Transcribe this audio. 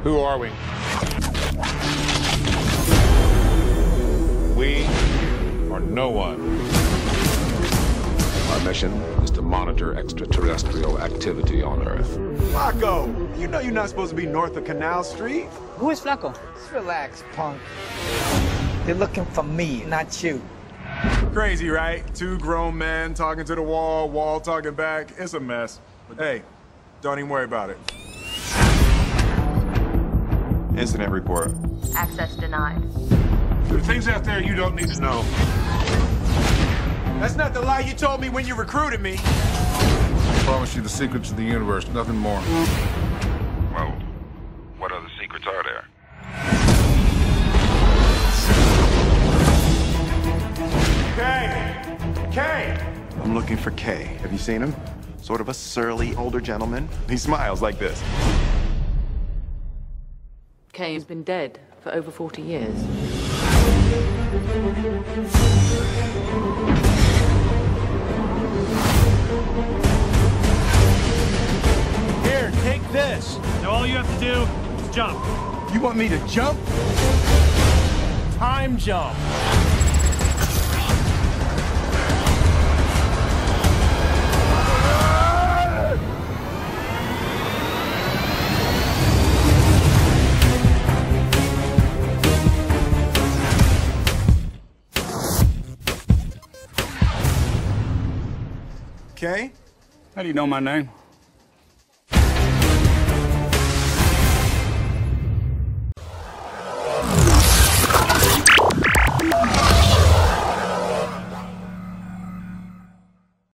Who are we? We are no one. Our mission is to monitor extraterrestrial activity on Earth. Flacco, you know you're not supposed to be north of Canal Street. Who is Flacco? Just relax, punk. They're looking for me, not you. Crazy, right? Two grown men talking to the wall, wall talking back. It's a mess. But hey, don't even worry about it. Incident report. Access denied. There are things out there you don't need to know. That's not the lie you told me when you recruited me. I promise you the secrets of the universe, nothing more. Well, what other secrets are there? Kay! I'm looking for Kay. Have you seen him? Sort of a surly older gentleman. He smiles like this. Kay has been dead for over 40 years. Here, take this. Now all you have to do is jump. You want me to jump? Time jump. Kay? How do you know my name?